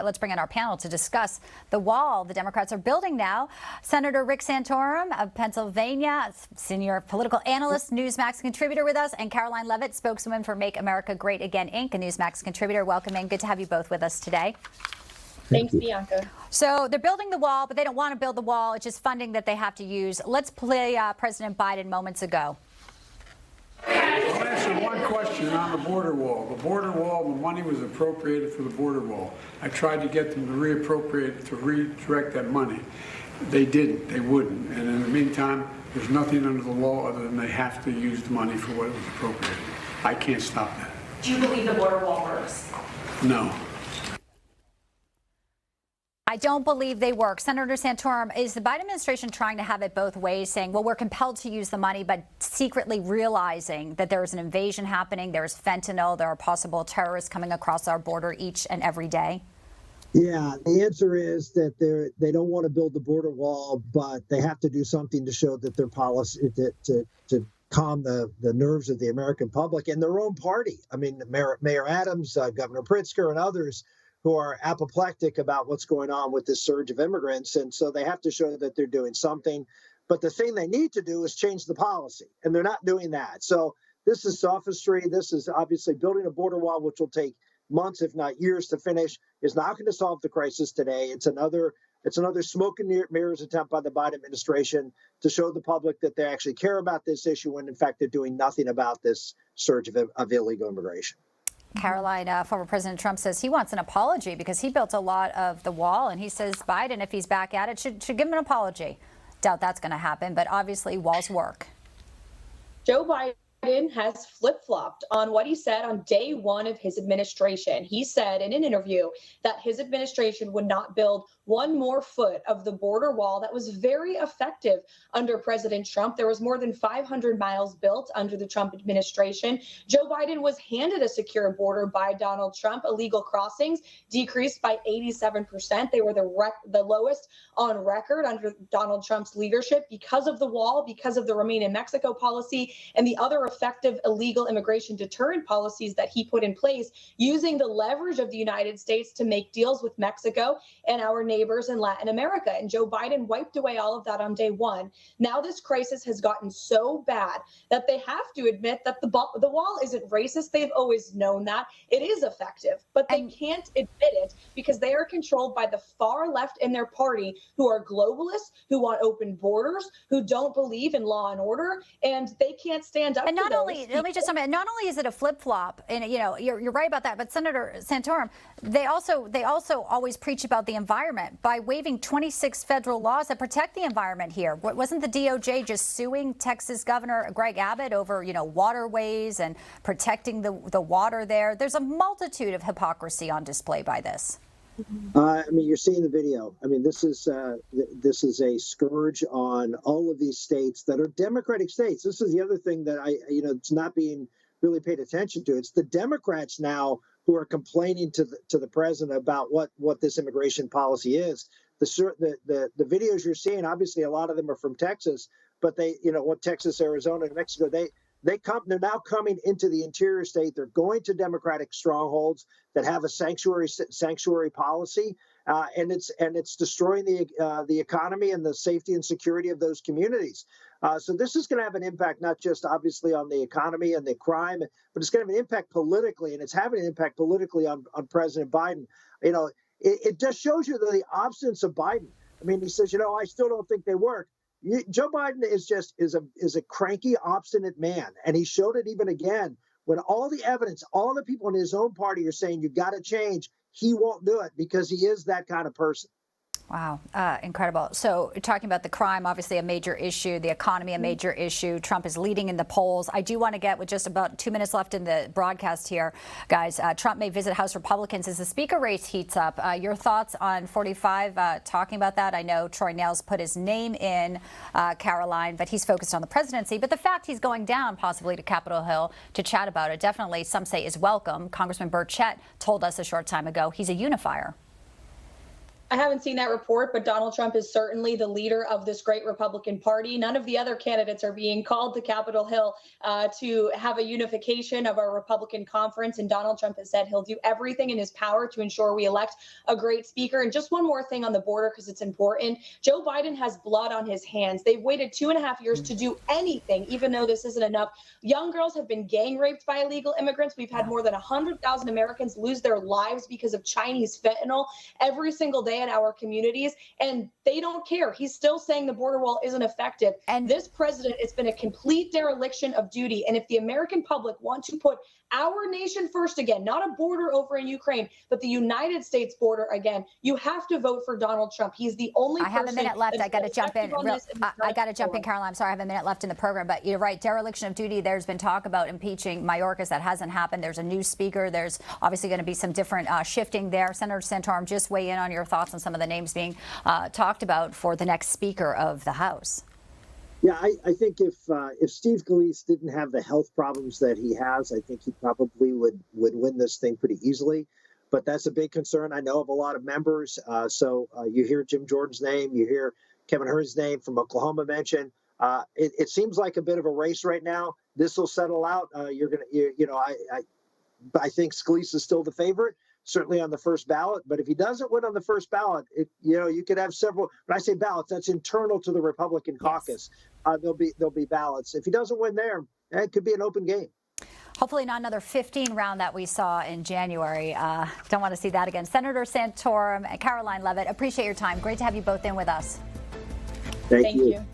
Let's bring in our panel to discuss the wall the Democrats are building now. Senator Rick Santorum of Pennsylvania, senior political analyst, Newsmax contributor with us, and Karoline Leavitt, spokeswoman for Make America Great Again, Inc., a Newsmax contributor. Welcome in. Good to have you both with us today. Thanks, Bianca. So they're building the wall, but they don't want to build the wall. It's just funding that they have to use. Let's play President Biden moments ago. I'll answer one question on the border wall. The border wall, the money was appropriated for the border wall. I tried to get them to reappropriate, to redirect that money. They didn't. They wouldn't. And in the meantime, there's nothing under the law other than they have to use the money for what it was appropriated. I can't stop that. Do you believe the border wall works? No. I don't believe they work. Senator Santorum, is the Biden administration trying to have it both ways, saying, well, we're compelled to use the money, but secretly realizing that there is an invasion happening, there's fentanyl, there are possible terrorists coming across our border each and every day? Yeah, the answer is that they don't want to build the border wall, but they have to do something to show that their policy to calm the nerves of the American public and their own party. I mean, Mayor Adams, Governor Pritzker, and others who are apoplectic about what's going on with this surge of immigrants. And so they have to show that they're doing something. But the thing they need to do is change the policy, and they're not doing that. So this is sophistry. This is obviously building a border wall, which will take months, if not years, to finish, is not going to solve the crisis today. It's another smoke and mirrors attempt by the Biden administration to show the public that they actually care about this issue, when in fact they're doing nothing about this surge of illegal immigration. Karoline, former President Trump says he wants an apology because he built a lot of the wall, and he says Biden, if he's back at it, should give him an apology. Doubt that's going to happen, but obviously walls work. Joe Biden has flip-flopped on what he said on day one of his administration. He said in an interview that his administration would not build one more foot of the border wall that was very effective under President Trump. There was more than 500 miles built under the Trump administration. Joe Biden was handed a secure border by Donald Trump. Illegal crossings decreased by 87%. They were the lowest on record under Donald Trump's leadership because of the wall, because of the Remain in Mexico policy, and the other effective illegal immigration deterrent policies that he put in place, using the leverage of the United States to make deals with Mexico and our neighbors in Latin America. And Joe Biden wiped away all of that on day one. Now this crisis has gotten so bad that they have to admit that the wall isn't racist. They've always known that. It is effective, but they can't admit it because they are controlled by the far left in their party, who are globalists, who want open borders, who don't believe in law and order, and they can't stand up. And not only, let me just say, not only is it a flip-flop, and you're right about that, but Senator Santorum, they also always preach about the environment by waiving 26 federal laws that protect the environment here. Wasn't the DOJ just suing Texas Governor Greg Abbott over, waterways and protecting the water there? There's a multitude of hypocrisy on display by this. I mean, you're seeing the video. I mean, this is a scourge on all of these states that are Democratic states. This is the other thing that it's not being really paid attention to. It's the Democrats now who are complaining to the president about what this immigration policy is. The videos you're seeing, obviously, a lot of them are from Texas, but Texas, Arizona, and Mexico, they're now coming into the interior state. They're going to Democratic strongholds that have a sanctuary policy, and it's destroying the economy and the safety and security of those communities. So this is going to have an impact, not just obviously on the economy and the crime, but it's going to have an impact politically, and it's having an impact politically on President Biden. It just shows you the obstinance of Biden. I mean, he says, I still don't think they work. Joe Biden is a cranky, obstinate man, and he showed it even again when all the evidence, all the people in his own party are saying you got to change. He won't do it because he is that kind of person. Wow, incredible. So talking about the crime, obviously a major issue, the economy a major issue. Trump is leading in the polls. I do want to get, with just about 2 minutes left in the broadcast here, guys, Trump may visit House Republicans as the speaker race heats up. Your thoughts on 45, talking about that? I know Troy Nehls put his name in, Karoline, but he's focused on the presidency. But the fact he's going down possibly to Capitol Hill to chat about it, definitely some say is welcome. Congressman Burchett told us a short time ago he's a unifier. I haven't seen that report, but Donald Trump is certainly the leader of this great Republican Party. None of the other candidates are being called to Capitol Hill to have a unification of our Republican conference. And Donald Trump has said he'll do everything in his power to ensure we elect a great speaker. And just one more thing on the border, because it's important. Joe Biden has blood on his hands. They've waited 2.5 years to do anything, even though this isn't enough. Young girls have been gang raped by illegal immigrants. We've had more than 100,000 Americans lose their lives because of Chinese fentanyl every single day in our communities, and they don't care. He's still saying the border wall isn't effective. And this president, it's been a complete dereliction of duty. And if the American public want to put our nation first again, not a border over in Ukraine, but the United States border again, you have to vote for Donald Trump. He's the only person. I have a minute left. I got to jump in. I got to jump in, Caroline. I'm sorry, I have a minute left in the program, but you're right. Dereliction of duty. There's been talk about impeaching Mayorkas. That hasn't happened. There's a new speaker. There's obviously going to be some different shifting there. Senator Santorum, just weigh in on your thoughts on some of the names being talked about for the next Speaker of the House. Yeah, I think if Steve Scalise didn't have the health problems that he has, I think he probably would win this thing pretty easily. But that's a big concern. I know of a lot of members. So you hear Jim Jordan's name, you hear Kevin Hurn's name from Oklahoma mentioned. It seems like a bit of a race right now. This will settle out. I think Scalise is still the favorite, certainly on the first ballot. But if he doesn't win on the first ballot, you could have several. When I say ballots, that's internal to the Republican caucus. There'll be ballots. If he doesn't win there, it could be an open game. Hopefully not another 15 round that we saw in January. Don't want to see that again. Senator Santorum and Karoline Leavitt, appreciate your time. Great to have you both in with us. Thank you.